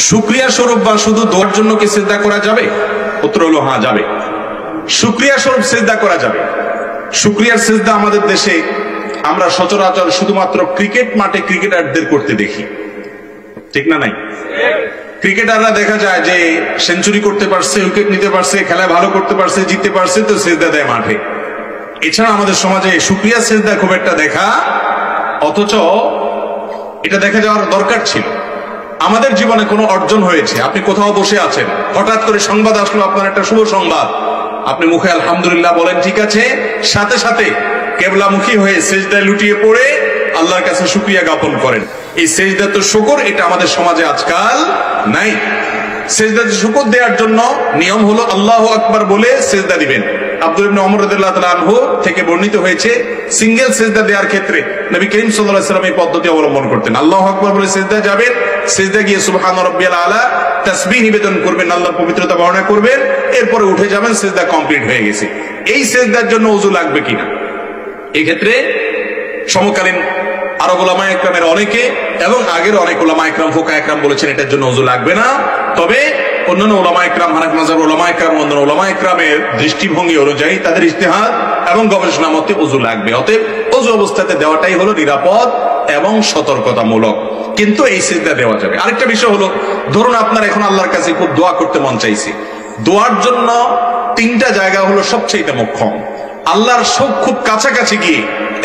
শুকরিয়া স্বরূপ বা শুধু দোয়ার জন্য কি সিজদা করা যাবে? উত্তর হলো হ্যাঁ, যাবে। শুকরিয়া স্বরূপ সিজদা করা যাবে। শুকরিয়ার সিজদা আমাদের দেশে আমরা সচরাচর শুধুমাত্র ক্রিকেট মাঠে ক্রিকেটারদের করতে দেখি, ঠিক না? নাই, ক্রিকেটাররা দেখা যায় যে সেঞ্চুরি করতে পারছে, উইকেট নিতে পারছে, খেলায় ভালো করতে পারছে, জিততে পারছে, তো সিজদা দেয় মাঠে। এছাড়া আমাদের সমাজে শুকরিয়া সিজদা খুব একটা দেখা, অথচ এটা দেখা যাওয়ার দরকার ছিল। আমাদের জীবনে কোনো অর্জন হয়েছে, আপনি কোথাও বসে আছেন, হঠাৎ করে সংবাদ আসলো আপনার একটা শুভ সংবাদ, আপনি মুখে আলহামদুলিল্লাহ বলেন, ঠিক আছে, সাথে সাথে কেবলামুখী হয়ে সিজদায় লুটিয়ে পড়ে আল্লাহর কাছে শুকরিয়া জ্ঞাপন করেন। এই সিজদাত শুকর এটা আমাদের সমাজে আজকাল নাই। সিজদাত শুকর দেওয়ার জন্য নিয়ম হলো আল্লাহু আকবার বলে সিজদা দিবেন। আব্দুল ইবনে ওমর রাদিয়াল্লাহু তাআলা আনহু থেকে বর্ণিত হয়েছে, সিঙ্গেল সিজদা দেওয়ার ক্ষেত্রে নবী করিম সাল্লাল্লাহু আলাইহি ওয়াসাল্লাম এই পদ্ধতি অবলম্বন করতেন। আল্লাহু আকবার বলে সিজদা যাবেন, সিজদা গিয়ে সুবহান রাব্বিয়াল আলা তাসবিহ নিবেদন করবেন, আল্লাহর পবিত্রতা বর্ণনা করবেন, এরপরে উঠে যাবেন, সিজদা কমপ্লিট হয়ে গেছে। এই সিজদার জন্য ওযু লাগবে কিনা? এই ক্ষেত্রে সমকালীন আরব উলামা ইকরামের অনেকে এবং আগের অনেক উলামা ইকরাম, ফুকাহা ইকরাম বলেছেন এটার জন্য ওযু লাগবে না। তবে অন্যান্য উলামা ইকরাম, হানাফি মাযহাবের উলামা ইকরাম, অন্যান্য উলামা ইকরামের দৃষ্টিভঙ্গি অনুযায়ী তাদের ইজতিহাদ এবং গবেষণা মতে ওযু লাগবে। অতএব ওযু অবস্থাতে দেওয়াটাই হলো নিরাপদ এবং সতর্কতামূলক, কিন্তু এই সিজদা দেওয়া যাবে। আরেকটা বিষয় হলো, ধরুন আপনার এখন আল্লাহর কাছে খুব দোয়া করতে মন চাইছে। দোয়ার জন্য তিনটা জায়গা হলো সবচেয়ে মুখ্যম। আল্লাহর খুব কাছাকাছি গিয়ে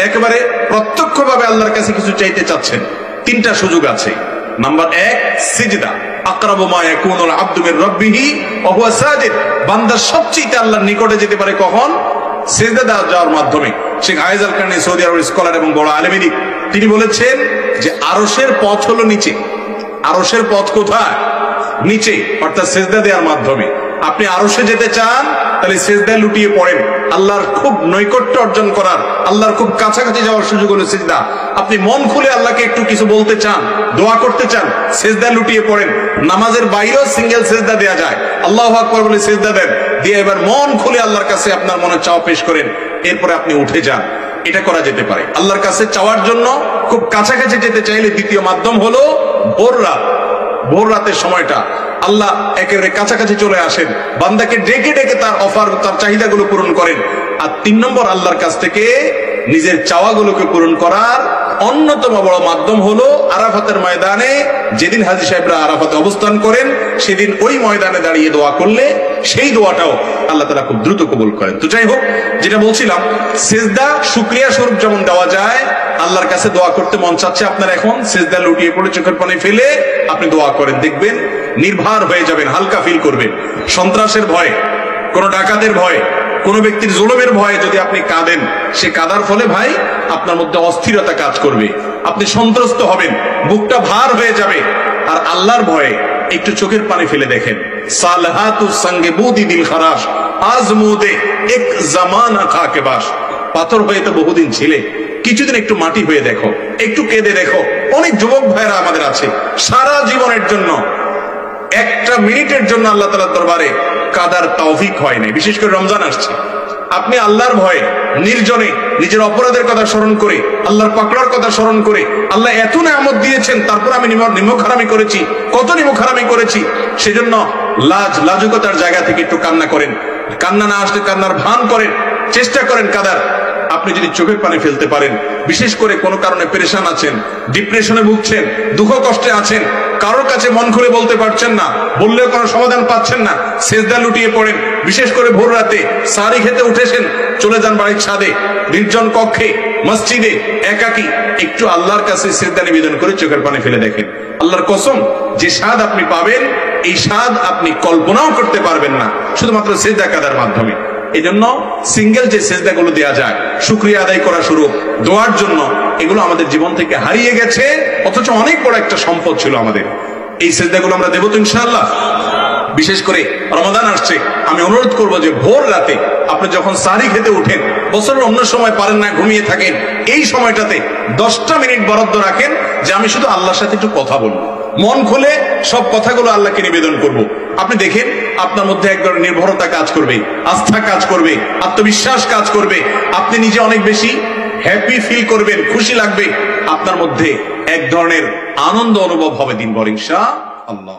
একেবারে প্রত্যক্ষভাবে আল্লাহর কাছে কিছু চাইতে চাচ্ছেন, তিনটা সুযোগ আছে। নাম্বার 1, সিজদা। আকরাবু মা ইয়াকুনুল আবদু মির রাব্বিহি ওয়া হুয়া সাজিদ। বান্দা সবচেয়ে আল্লাহর নিকটে যেতে পারে কখন? সিজদা যাওয়ার মাধ্যমে। শেখ আয়েজ আল কারনী, সৌদি আরবের স্কলার এবং বড় আলেম, তিনি বলেছেন যে আরশের পথ হলো নিচে। আরশের পথ কোথায়? নিচে, অর্থাৎ সিজদা দেওয়ার মাধ্যমে। আপনি আরশে যেতে চান, তাহলে সিজদায় লুটিয়ে পড়েন। আল্লাহর খুব নৈকট্য অর্জন করার, আল্লাহর খুব কাছাকাছি যাওয়ার সুযোগ হলো সিজদা। আপনি মন খুলে আল্লাহকে একটু কিছু বলতে চান, দোয়া করতে চান, সিজদায় লুটিয়ে পড়েন। নামাজের বাইরেও সিঙ্গেল সিজদা দেয়া যায়। আল্লাহু আকবার বলে সিজদা দেন, দিয়ে এবার মন খুলে আল্লাহর কাছে আপনার মনে চাওয়া পেশ করেন, এরপরে আপনি উঠে যান। এটা করা যেতে পারে। আল্লাহর কাছে চাওয়ার জন্য খুব কাছাকাছি যেতে চাইলে দ্বিতীয় মাধ্যম হলো ভোর রাত। ভোর রাতের সময়টা আল্লাহ একেবারে কাছাকাছি চলে আসেন, বান্দাকে ডেকে ডেকে তার অফার, তার চাহিদাগুলো পূরণ করেন। আর 3 নম্বর, আল্লাহর কাছ থেকে নিজের চাওয়াগুলোকে পূরণ করার অন্যতম বড় মাধ্যম হলো আরাফাতের ময়দানে। যেদিন হাজী সাহেবরা আরাফাতে অবস্থান করেন, সেদিন ওই ময়দানে দাঁড়িয়ে দোয়া করলে সেই দোয়াটাও আল্লাহ তাআলা খুব দ্রুত কবুল করেন। তো যাই হোক, যেটা বলছিলাম, সিজদা শুকরিয়া স্বরূপ যেমন দেওয়া যায়, আল্লাহর কাছে দোয়া করতে মন চাচ্ছে আপনার এখন, সিজদা লুটিয়ে পড়ে চোখের পানি ফেলে আপনি দোয়া করেন, দেখবেন নির্ভার হয়ে যাবেন, হালকা ফিল করবেন। সন্ত্রাসের ভয়ে, কোন ডাকাতের ভয়ে, কোন ব্যক্তির জুলুমের ভয়ে যদি আপনি কাঁদেন, সে কাঁদার ফলে ভাই আপনার মধ্যে অস্থিরতা কাজ করবে, আপনি সন্ত্রস্ত হবেন, বুকটা ভার হয়ে যাবে। আর আল্লাহর ভয়ে একটু চোখের পানি ফেলে দেখেন, সালহাতুস সঙ্গে বুদি দিল খারাস আজমুদে এক জামানা খাকে বাস। পাথর হয়ে তো বহুদিন ছিলে, কিছুদিন একটু মাটি হয়ে দেখো, একটু কেঁদে দেখো। অনেক যুবক ভাইরা আমাদের আছে, সারা জীবনের জন্য একটা মিনিটের জন্য আল্লাহ তাআলার দরবারে কাদার তৌফিক হয় নাই। বিশেষ করে রমজান আসছে, আপনি আল্লাহর ভয়ে নির্জনে নিজের অপরাধের কথা স্মরণ করে, আল্লাহর পাকড়ার কথা স্মরণ করে, আল্লাহ এত নেয়ামত দিয়েছেন, তারপর আমি নিমকহারামি করেছি, কত নিমকহারামি করেছি, সেজন্য লাজুকতার জায়গা থেকে একটু কান্না করেন। কান্না না আসলে কান্নার ভান করেন, চেষ্টা করেন কাদার। আপনি যদি চোখের পানি ফেলতে পারেন, বিশেষ করে কোনো কারণে পেরেশান আছেন, ডিপ্রেশনে ভুগছেন, দুঃখ কষ্টে আছেন, কারোর কাছে মন খুলে বলতে পারছেন না, বললেও কোনো সমাধান পাচ্ছেন না, সিজদা লুটিয়ে পড়েন। বিশেষ করে ভোর রাতে সারি খেতে উঠেছেন, চলে যান বাড়ির ছাদে, নির্জন কক্ষে, মসজিদে, একাকী, একটু আল্লাহর কাছে সিজদা নিবেদন করে চোখের পানি ফেলে দেখেন। আল্লাহর কসম, যে স্বাদ আপনি পাবেন, এই স্বাদ আপনি কল্পনাও করতে পারবেন না, শুধুমাত্র সিজদা কাদার মাধ্যমে। এই জন্য সিঙ্গেল যে সিজদাগুলো দেয়া যায় শুকরিয়া আদায় করা শুরু দোয়ার জন্য, এগুলো আমাদের জীবন থেকে হারিয়ে গেছে, অথচ অনেক বড় একটা সম্পদ ছিল আমাদের। এই সিজদাগুলো আমরা দেব তো ইনশাআল্লাহ। বিশেষ করে রমাদান আসছে, আমি অনুরোধ করব যে ভোর রাতে আপনি যখন সাহরি খেতে উঠেন, বছরের অন্য সময় পারেন না, ঘুমিয়ে থাকেন, এই সময়টাতে 10টা মিনিট বরাদ্দ রাখেন যে আমি শুধু আল্লাহর সাথে একটু কথা বলবো, মন খুলে সব কথাগুলো আল্লাহকে নিবেদন করব। আপনি দেখেন আপনার মধ্যে এক ধরনের নির্ভরতা কাজ করবে, আস্থা কাজ করবে, আত্মবিশ্বাস কাজ করবে, আপনি নিজে অনেক বেশি হ্যাপি ফিল করবেন, খুশি লাগবে, আপনার মধ্যে এক ধরনের আনন্দ অনুভব হবে দিনভর ইনশাআল্লাহ।